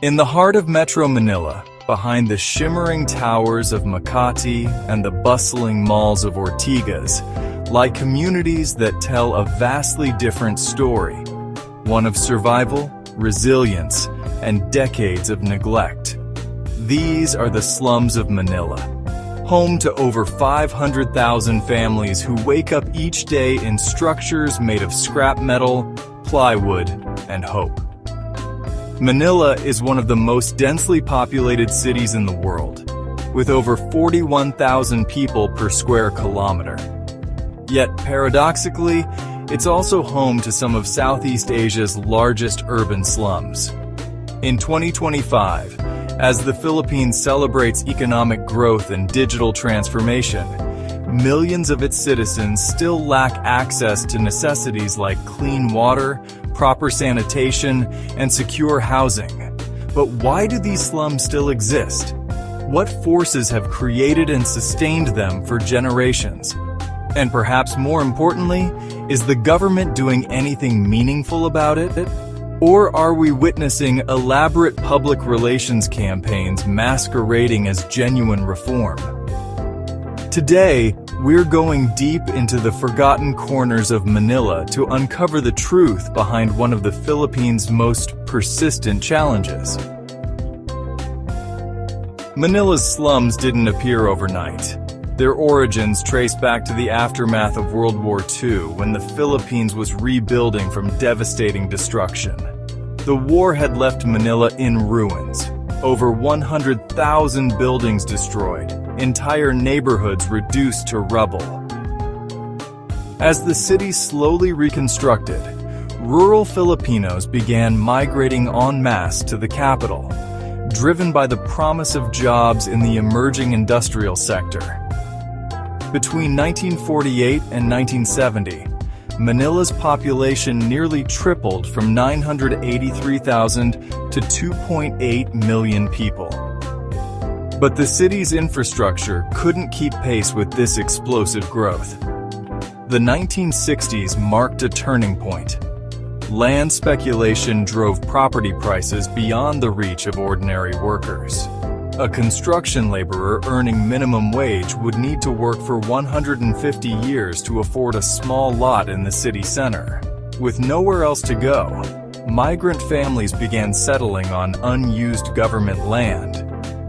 In the heart of Metro Manila, behind the shimmering towers of Makati and the bustling malls of Ortigas, lie communities that tell a vastly different story, one of survival, resilience, and decades of neglect. These are the slums of Manila, home to over 500,000 families who wake up each day in structures made of scrap metal, plywood, and hope. Manila is one of the most densely populated cities in the world, with over 41,000 people per square kilometer. Yet, paradoxically, it's also home to some of Southeast Asia's largest urban slums. In 2025, as the Philippines celebrates economic growth and digital transformation, millions of its citizens still lack access to necessities like clean water, proper sanitation, and secure housing. But why do these slums still exist? What forces have created and sustained them for generations? And perhaps more importantly, is the government doing anything meaningful about it? Or are we witnessing elaborate public relations campaigns masquerading as genuine reform? Today, we're going deep into the forgotten corners of Manila to uncover the truth behind one of the Philippines' most persistent challenges. Manila's slums didn't appear overnight. Their origins trace back to the aftermath of World War II, when the Philippines was rebuilding from devastating destruction. The war had left Manila in ruins. Over 100,000 buildings destroyed, entire neighborhoods reduced to rubble. As the city slowly reconstructed, rural Filipinos began migrating en masse to the capital, driven by the promise of jobs in the emerging industrial sector. Between 1948 and 1970, Manila's population nearly tripled from 983,000 to 2.8 million people. But the city's infrastructure couldn't keep pace with this explosive growth. The 1960s marked a turning point. Land speculation drove property prices beyond the reach of ordinary workers. A construction laborer earning minimum wage would need to work for 150 years to afford a small lot in the city center. With nowhere else to go, migrant families began settling on unused government land,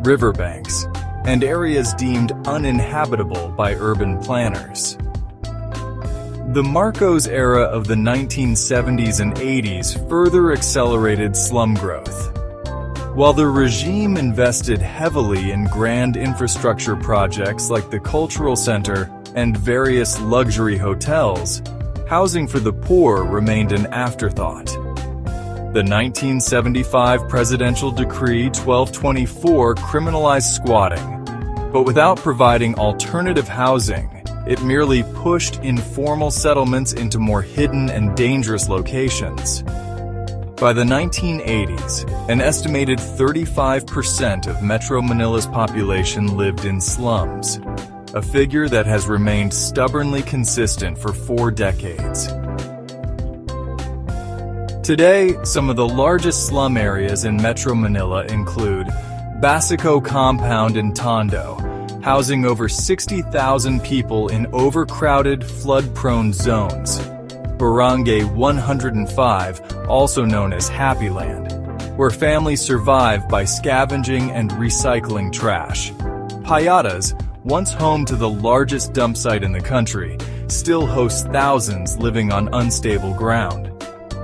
riverbanks, and areas deemed uninhabitable by urban planners. The Marcos era of the 1970s and 80s further accelerated slum growth. While the regime invested heavily in grand infrastructure projects like the Cultural Center and various luxury hotels, housing for the poor remained an afterthought. The 1975 Presidential Decree 1224 criminalized squatting, but without providing alternative housing, it merely pushed informal settlements into more hidden and dangerous locations. By the 1980s, an estimated 35% of Metro Manila's population lived in slums, a figure that has remained stubbornly consistent for 4 decades. Today, some of the largest slum areas in Metro Manila include Basico Compound in Tondo, housing over 60,000 people in overcrowded, flood-prone zones. Barangay 105, also known as Happy Land, where families survive by scavenging and recycling trash. Payatas, once home to the largest dump site in the country, still hosts thousands living on unstable ground.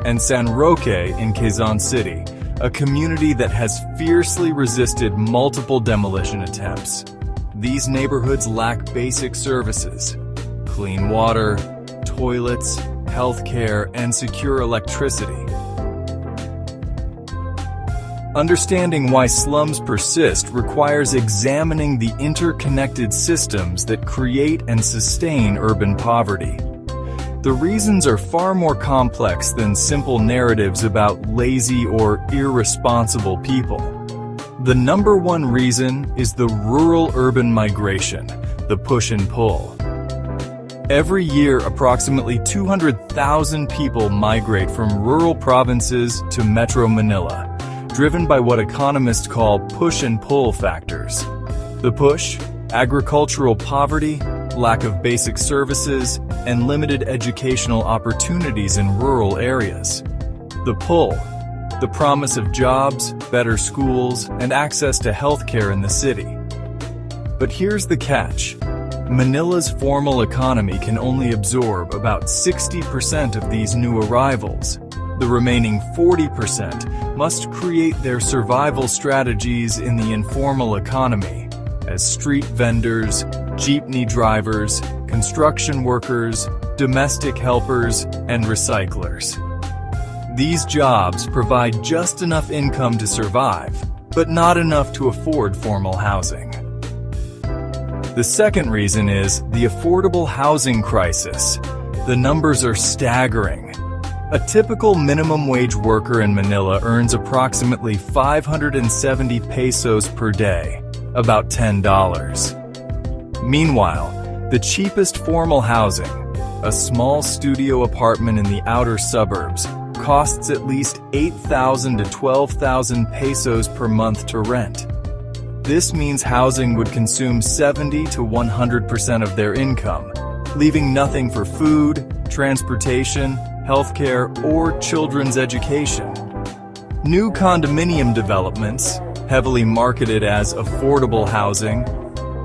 And San Roque in Quezon City, a community that has fiercely resisted multiple demolition attempts. These neighborhoods lack basic services: clean water, toilets, healthcare, and secure electricity. Understanding why slums persist requires examining the interconnected systems that create and sustain urban poverty. The reasons are far more complex than simple narratives about lazy or irresponsible people. The number one reason is the rural-urban migration, the push and pull. Every year, approximately 200,000 people migrate from rural provinces to Metro Manila, driven by what economists call push and pull factors. The push: agricultural poverty, lack of basic services, and limited educational opportunities in rural areas. The pull: the promise of jobs, better schools, and access to healthcare in the city. But here's the catch. Manila's formal economy can only absorb about 60% of these new arrivals. The remaining 40% must create their survival strategies in the informal economy, as street vendors, jeepney drivers, construction workers, domestic helpers, and recyclers. These jobs provide just enough income to survive, but not enough to afford formal housing. The second reason is the affordable housing crisis. The numbers are staggering. A typical minimum wage worker in Manila earns approximately 570 pesos per day, about $10. Meanwhile, the cheapest formal housing, a small studio apartment in the outer suburbs, costs at least 8,000 to 12,000 pesos per month to rent. This means housing would consume 70 to 100% of their income, leaving nothing for food, transportation, healthcare, or children's education. New condominium developments, heavily marketed as affordable housing,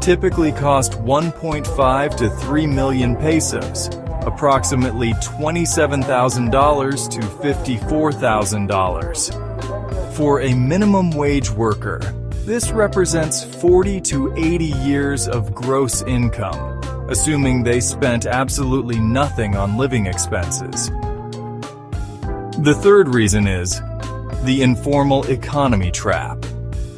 typically cost 1.5 to 3 million pesos, approximately $27,000 to $54,000. For a minimum wage worker, this represents 40 to 80 years of gross income, assuming they spent absolutely nothing on living expenses. The third reason is the informal economy trap.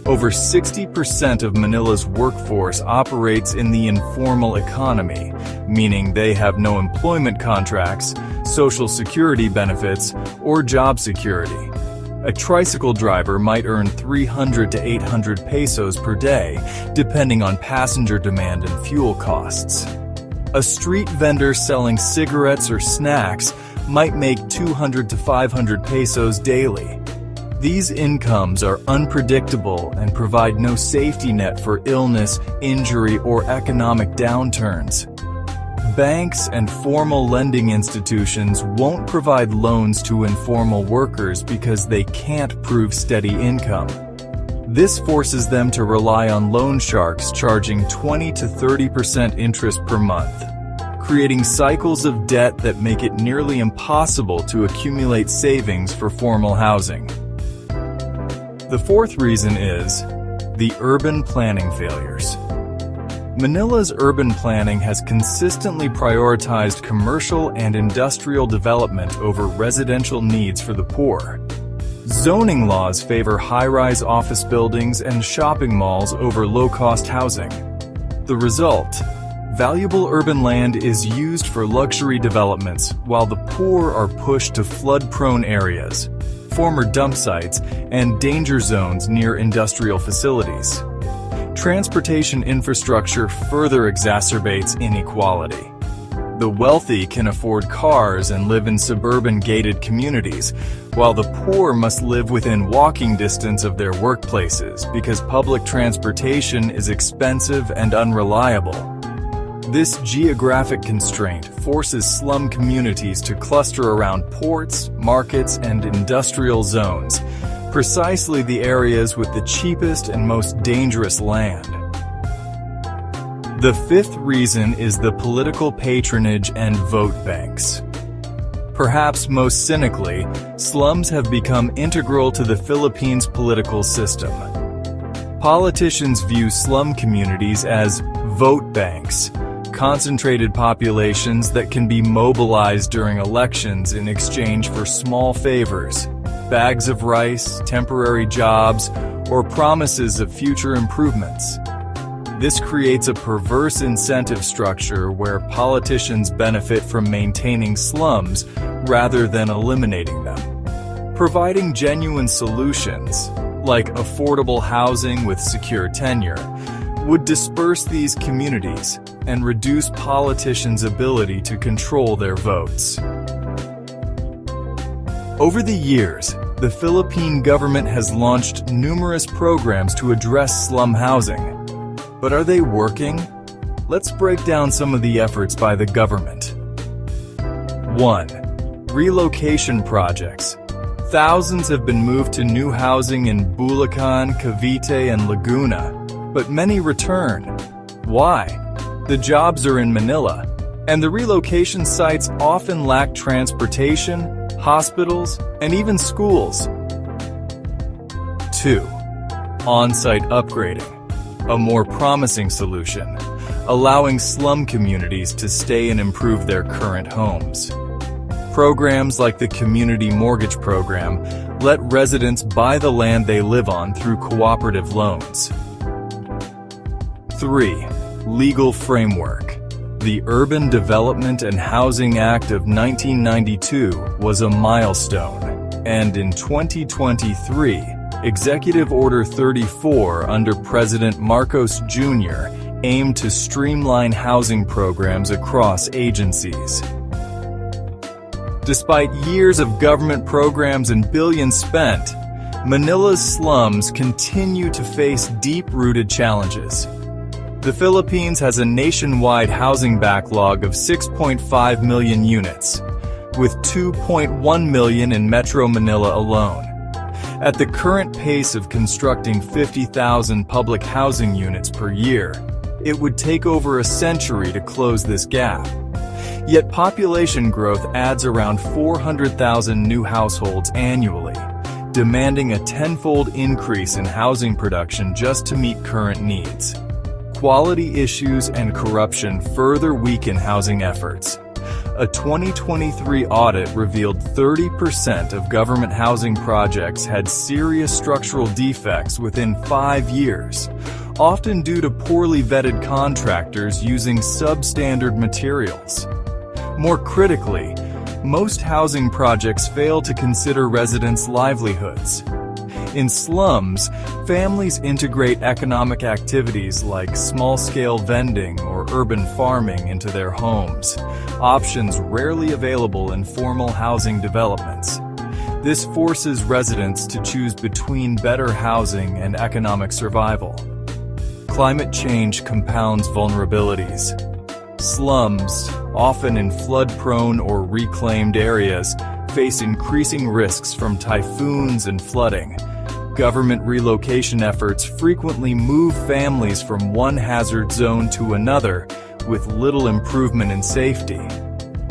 Over 60% of Manila's workforce operates in the informal economy, meaning they have no employment contracts, social security benefits, or job security. A tricycle driver might earn 300 to 800 pesos per day, depending on passenger demand and fuel costs. A street vendor selling cigarettes or snacks might make 200 to 500 pesos daily. These incomes are unpredictable and provide no safety net for illness, injury, or economic downturns. Banks and formal lending institutions won't provide loans to informal workers because they can't prove steady income. This forces them to rely on loan sharks charging 20 to 30% interest per month, creating cycles of debt that make it nearly impossible to accumulate savings for formal housing. The fourth reason is the urban planning failures. Manila's urban planning has consistently prioritized commercial and industrial development over residential needs for the poor. Zoning laws favor high-rise office buildings and shopping malls over low-cost housing. The result: valuable urban land is used for luxury developments, while the poor are pushed to flood-prone areas, former dump sites, and danger zones near industrial facilities. Transportation infrastructure further exacerbates inequality. The wealthy can afford cars and live in suburban gated communities, while the poor must live within walking distance of their workplaces because public transportation is expensive and unreliable. This geographic constraint forces slum communities to cluster around ports, markets, and industrial zones, precisely the areas with the cheapest and most dangerous land. The fifth reason is the political patronage and vote banks. Perhaps most cynically, slums have become integral to the Philippines' political system. Politicians view slum communities as vote banks, concentrated populations that can be mobilized during elections in exchange for small favors, bags of rice, temporary jobs, or promises of future improvements. This creates a perverse incentive structure where politicians benefit from maintaining slums rather than eliminating them. Providing genuine solutions, like affordable housing with secure tenure, would disperse these communities and reduce politicians' ability to control their votes. Over the years, the Philippine government has launched numerous programs to address slum housing. But are they working? Let's break down some of the efforts by the government. 1. Relocation projects. Thousands have been moved to new housing in Bulacan, Cavite, and Laguna, but many return. Why? The jobs are in Manila, and the relocation sites often lack transportation, hospitals, and even schools. 2. On-site upgrading. A more promising solution, allowing slum communities to stay and improve their current homes. Programs like the Community Mortgage Program let residents buy the land they live on through cooperative loans. 3. Legal framework. The Urban Development and Housing Act of 1992 was a milestone, and in 2023, Executive Order 34 under President Marcos Jr. aimed to streamline housing programs across agencies. Despite years of government programs and billions spent, Manila's slums continue to face deep-rooted challenges. The Philippines has a nationwide housing backlog of 6.5 million units, with 2.1 million in Metro Manila alone. At the current pace of constructing 50,000 public housing units per year, it would take over a century to close this gap. Yet population growth adds around 400,000 new households annually, demanding a tenfold increase in housing production just to meet current needs. Quality issues and corruption further weaken housing efforts. A 2023 audit revealed 30% of government housing projects had serious structural defects within 5 years, often due to poorly vetted contractors using substandard materials. More critically, most housing projects fail to consider residents' livelihoods. In slums, families integrate economic activities like small-scale vending or urban farming into their homes, options rarely available in formal housing developments. This forces residents to choose between better housing and economic survival. Climate change compounds vulnerabilities. Slums, often in flood-prone or reclaimed areas, face increasing risks from typhoons and flooding. Government relocation efforts frequently move families from one hazard zone to another, with little improvement in safety.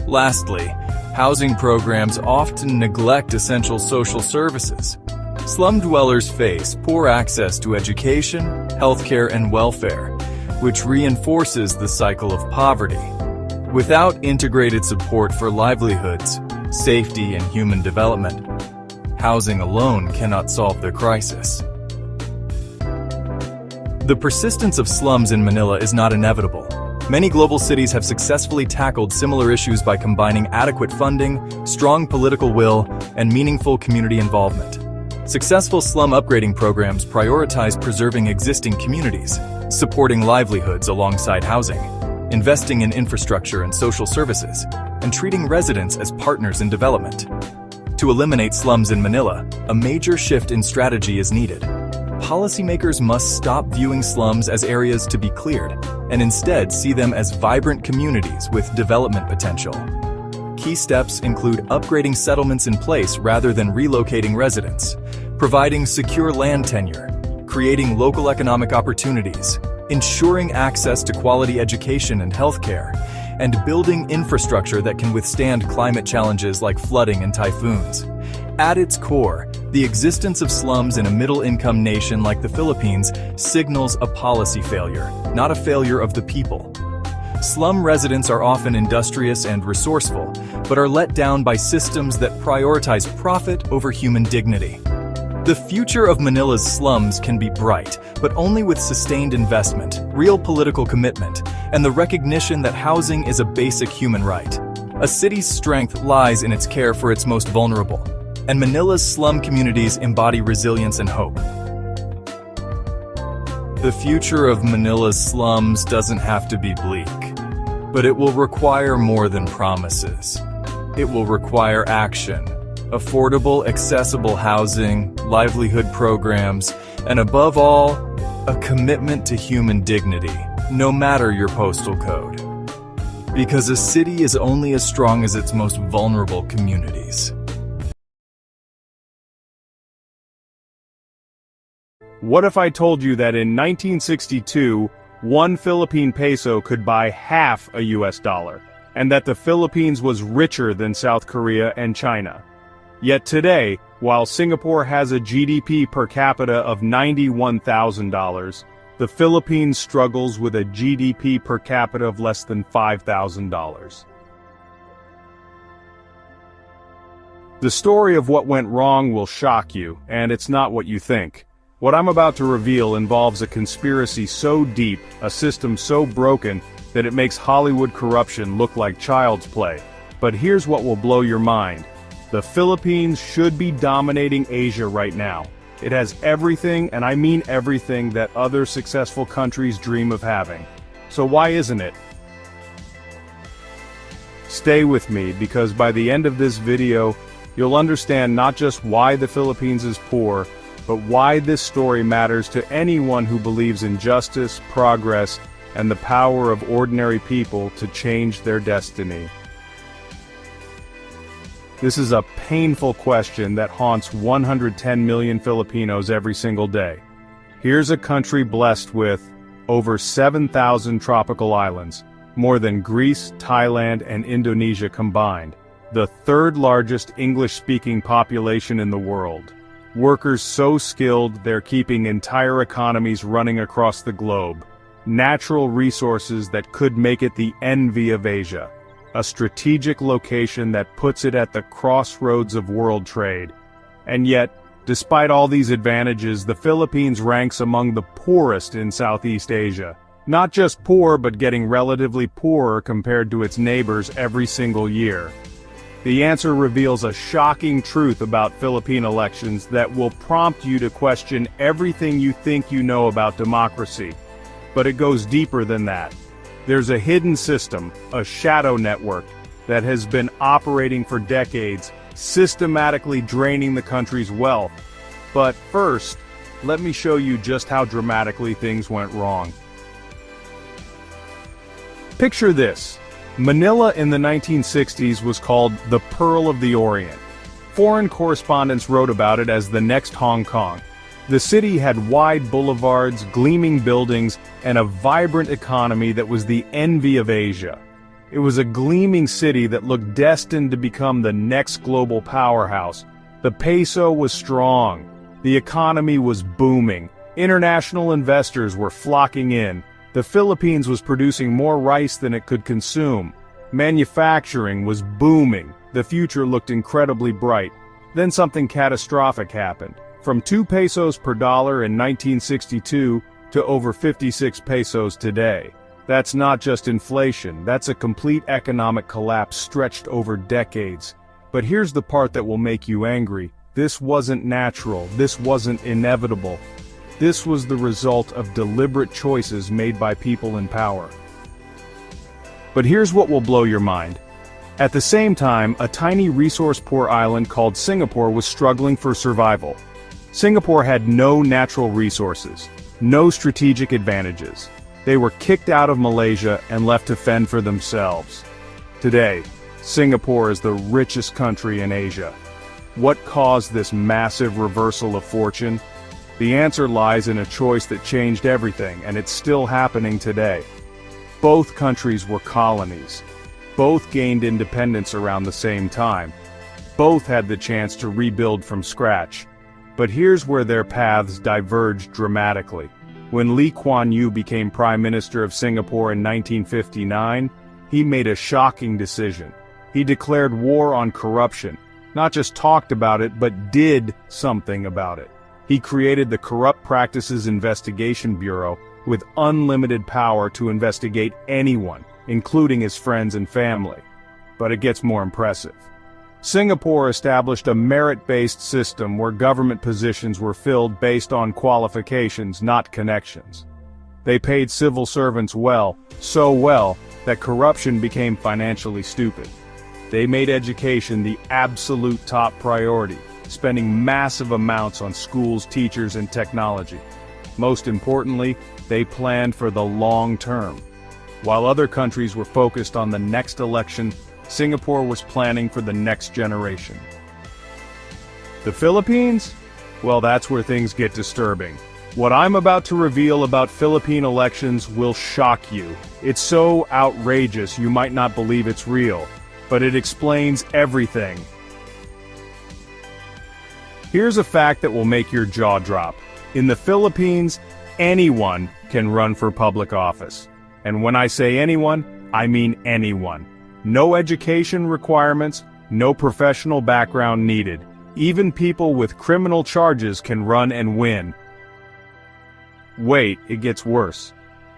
Lastly, housing programs often neglect essential social services. Slum dwellers face poor access to education, healthcare, and welfare, which reinforces the cycle of poverty. Without integrated support for livelihoods, safety, and human development, housing alone cannot solve the crisis. The persistence of slums in Manila is not inevitable. Many global cities have successfully tackled similar issues by combining adequate funding, strong political will, and meaningful community involvement. Successful slum upgrading programs prioritize preserving existing communities, supporting livelihoods alongside housing, investing in infrastructure and social services, and treating residents as partners in development. To eliminate slums in Manila, a major shift in strategy is needed. Policymakers must stop viewing slums as areas to be cleared, and instead see them as vibrant communities with development potential. Key steps include upgrading settlements in place rather than relocating residents, providing secure land tenure, creating local economic opportunities, ensuring access to quality education and healthcare, and building infrastructure that can withstand climate challenges like flooding and typhoons. At its core, the existence of slums in a middle-income nation like the Philippines signals a policy failure, not a failure of the people. Slum residents are often industrious and resourceful, but are let down by systems that prioritize profit over human dignity. The future of Manila's slums can be bright, but only with sustained investment, real political commitment, and the recognition that housing is a basic human right. A city's strength lies in its care for its most vulnerable, and Manila's slum communities embody resilience and hope. The future of Manila's slums doesn't have to be bleak, but it will require more than promises. It will require action, affordable, accessible housing, livelihood programs, and above all, a commitment to human dignity, no matter your postal code. Because a city is only as strong as its most vulnerable communities. What if I told you that in 1962, one Philippine peso could buy half a US dollar, and that the Philippines was richer than South Korea and China? Yet today, while Singapore has a GDP per capita of $91,000, the Philippines struggles with a GDP per capita of less than $5,000. The story of what went wrong will shock you, and it's not what you think. What I'm about to reveal involves a conspiracy so deep, a system so broken, that it makes Hollywood corruption look like child's play. But here's what will blow your mind. The Philippines should be dominating Asia right now. It has everything, and I mean everything, that other successful countries dream of having. So why isn't it? Stay with me, because by the end of this video, you'll understand not just why the Philippines is poor, but why this story matters to anyone who believes in justice, progress, and the power of ordinary people to change their destiny. This is a painful question that haunts 110 million Filipinos every single day. Here's a country blessed with over 7,000 tropical islands, more than Greece, Thailand, and Indonesia combined, the third largest English-speaking population in the world. Workers so skilled they're keeping entire economies running across the globe. Natural resources that could make it the envy of Asia. A strategic location that puts it at the crossroads of world trade. And yet, despite all these advantages, the Philippines ranks among the poorest in Southeast Asia. Not just poor, but getting relatively poorer compared to its neighbors every single year. The answer reveals a shocking truth about Philippine elections that will prompt you to question everything you think you know about democracy. But it goes deeper than that. There's a hidden system, a shadow network, that has been operating for decades, systematically draining the country's wealth. But first, let me show you just how dramatically things went wrong. Picture this. Manila in the 1960s was called the Pearl of the Orient. Foreign correspondents wrote about it as the next Hong Kong. The city had wide boulevards, gleaming buildings, and a vibrant economy that was the envy of Asia. It was a gleaming city that looked destined to become the next global powerhouse. The peso was strong. The economy was booming. International investors were flocking in. The Philippines was producing more rice than it could consume. Manufacturing was booming. The future looked incredibly bright. Then something catastrophic happened. From 2 pesos per dollar in 1962 to over 56 pesos today. That's not just inflation, that's a complete economic collapse stretched over decades. But here's the part that will make you angry. This wasn't natural, this wasn't inevitable. This was the result of deliberate choices made by people in power. But here's what will blow your mind. At the same time, a tiny resource-poor island called Singapore was struggling for survival. Singapore had no natural resources, no strategic advantages. They were kicked out of Malaysia and left to fend for themselves. Today, Singapore is the richest country in Asia. What caused this massive reversal of fortune? The answer lies in a choice that changed everything, and it's still happening today. Both countries were colonies. Both gained independence around the same time. Both had the chance to rebuild from scratch. But here's where their paths diverged dramatically. When Lee Kuan Yew became Prime Minister of Singapore in 1959, he made a shocking decision. He declared war on corruption, not just talked about it, but did something about it. He created the Corrupt Practices Investigation Bureau with unlimited power to investigate anyone, including his friends and family. But it gets more impressive. Singapore established a merit-based system where government positions were filled based on qualifications, not connections. They paid civil servants well, so well that corruption became financially stupid. They made education the absolute top priority, spending massive amounts on schools, teachers, and technology. Most importantly, they planned for the long term. While other countries were focused on the next election, Singapore was planning for the next generation. The Philippines? Well, that's where things get disturbing. What I'm about to reveal about Philippine elections will shock you. It's so outrageous you might not believe it's real, but it explains everything. Here's a fact that will make your jaw drop. In the Philippines, anyone can run for public office. And when I say anyone, I mean anyone. No education requirements, no professional background needed. Even people with criminal charges can run and win. Wait, it gets worse.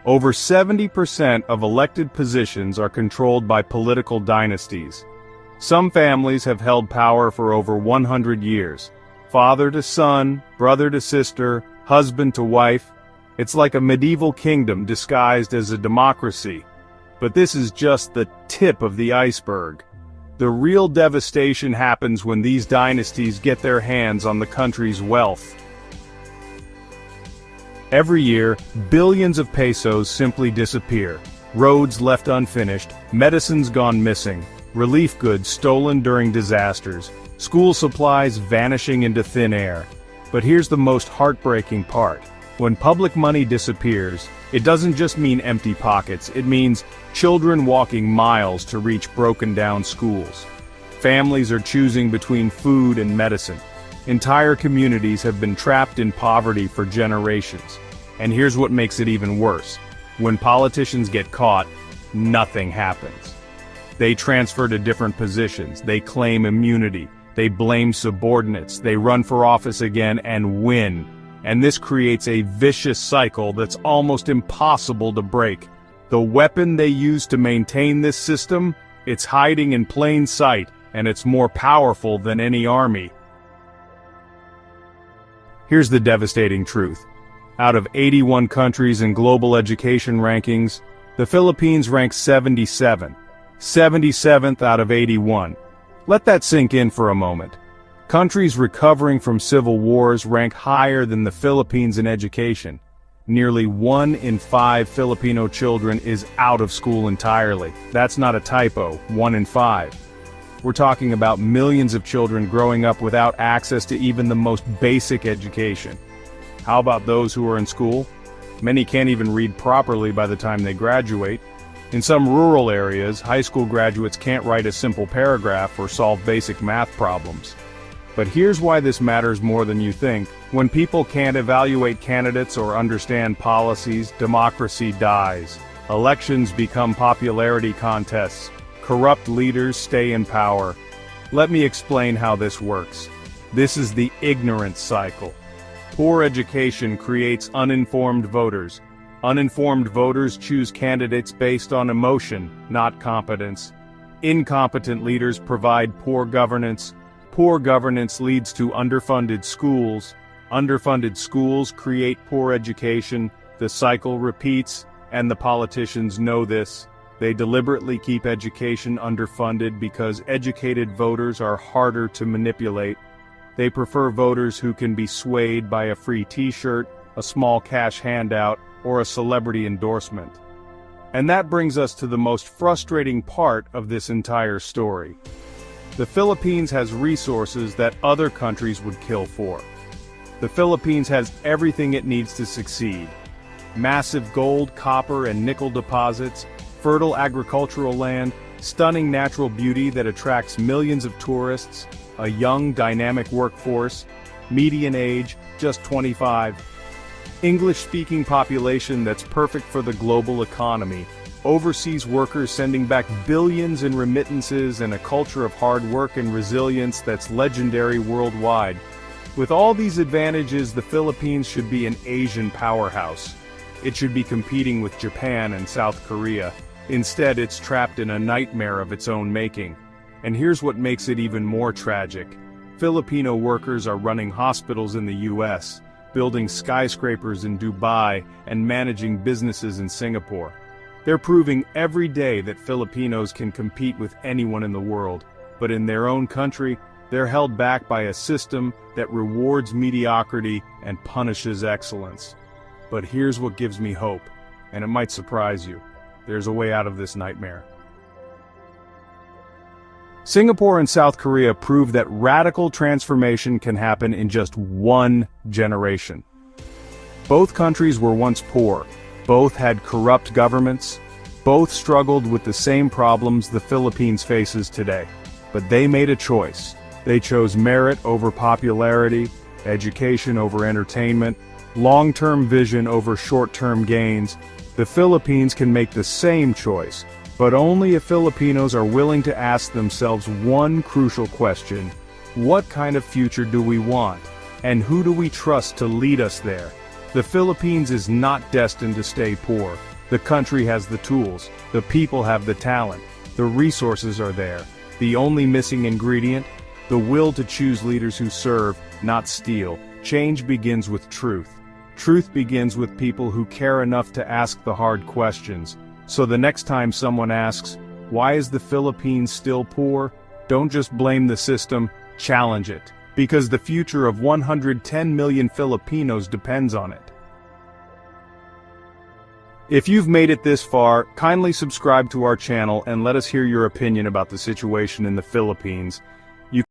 Over 70% of elected positions are controlled by political dynasties. Some families have held power for over 100 years. Father to son, brother to sister, husband to wife. It's like a medieval kingdom disguised as a democracy. But this is just the tip of the iceberg. The real devastation happens when these dynasties get their hands on the country's wealth. Every year, billions of pesos simply disappear. Roads left unfinished, medicines gone missing, relief goods stolen during disasters, school supplies vanishing into thin air. But here's the most heartbreaking part. When public money disappears, it doesn't just mean empty pockets, it means children walking miles to reach broken-down schools. Families are choosing between food and medicine. Entire communities have been trapped in poverty for generations. And here's what makes it even worse. When politicians get caught, nothing happens. They transfer to different positions, they claim immunity, they blame subordinates, they run for office again and win. And this creates a vicious cycle that's almost impossible to break. The weapon they use to maintain this system, it's hiding in plain sight, and it's more powerful than any army. Here's the devastating truth. Out of 81 countries in global education rankings, the Philippines ranks 77. 77th out of 81. Let that sink in for a moment. Countries recovering from civil wars rank higher than the Philippines in education. Nearly 1 in 5 Filipino children is out of school entirely. That's not a typo, 1 in 5. We're talking about millions of children growing up without access to even the most basic education. How about those who are in school? Many can't even read properly by the time they graduate. In some rural areas, high school graduates can't write a simple paragraph or solve basic math problems. But here's why this matters more than you think. When people can't evaluate candidates or understand policies, democracy dies. Elections become popularity contests. Corrupt leaders stay in power. Let me explain how this works. This is the ignorance cycle. Poor education creates uninformed voters. Uninformed voters choose candidates based on emotion, not competence. Incompetent leaders provide poor governance. Poor governance leads to underfunded schools. Underfunded schools create poor education. The cycle repeats, and the politicians know this. They deliberately keep education underfunded because educated voters are harder to manipulate. They prefer voters who can be swayed by a free t-shirt, a small cash handout, or a celebrity endorsement. And that brings us to the most frustrating part of this entire story. The Philippines has resources that other countries would kill for. The Philippines has everything it needs to succeed. Massive gold, copper, and nickel deposits, fertile agricultural land, stunning natural beauty that attracts millions of tourists, a young, dynamic workforce, median age, just 25. English-speaking population that's perfect for the global economy. Overseas workers sending back billions in remittances and a culture of hard work and resilience that's legendary worldwide. With all these advantages, the Philippines should be an Asian powerhouse. It should be competing with Japan and South Korea. Instead, it's trapped in a nightmare of its own making. And here's what makes it even more tragic. Filipino workers are running hospitals in the US, building skyscrapers in Dubai, and managing businesses in Singapore. They're proving every day that Filipinos can compete with anyone in the world, but in their own country, they're held back by a system that rewards mediocrity and punishes excellence. But here's what gives me hope, and it might surprise you. There's a way out of this nightmare. Singapore and South Korea prove that radical transformation can happen in just one generation. Both countries were once poor, both had corrupt governments, both struggled with the same problems the Philippines faces today. But they made a choice. They chose merit over popularity, education over entertainment, long-term vision over short-term gains. The Philippines can make the same choice, but only if Filipinos are willing to ask themselves one crucial question: what kind of future do we want? And who do we trust to lead us there? The Philippines is not destined to stay poor. The country has the tools, the people have the talent, the resources are there. The only missing ingredient? The will to choose leaders who serve, not steal. Change begins with truth. Truth begins with people who care enough to ask the hard questions. So the next time someone asks, why is the Philippines still poor? Don't just blame the system, challenge it. Because the future of 110 million Filipinos depends on it. If you've made it this far, kindly subscribe to our channel and let us hear your opinion about the situation in the Philippines.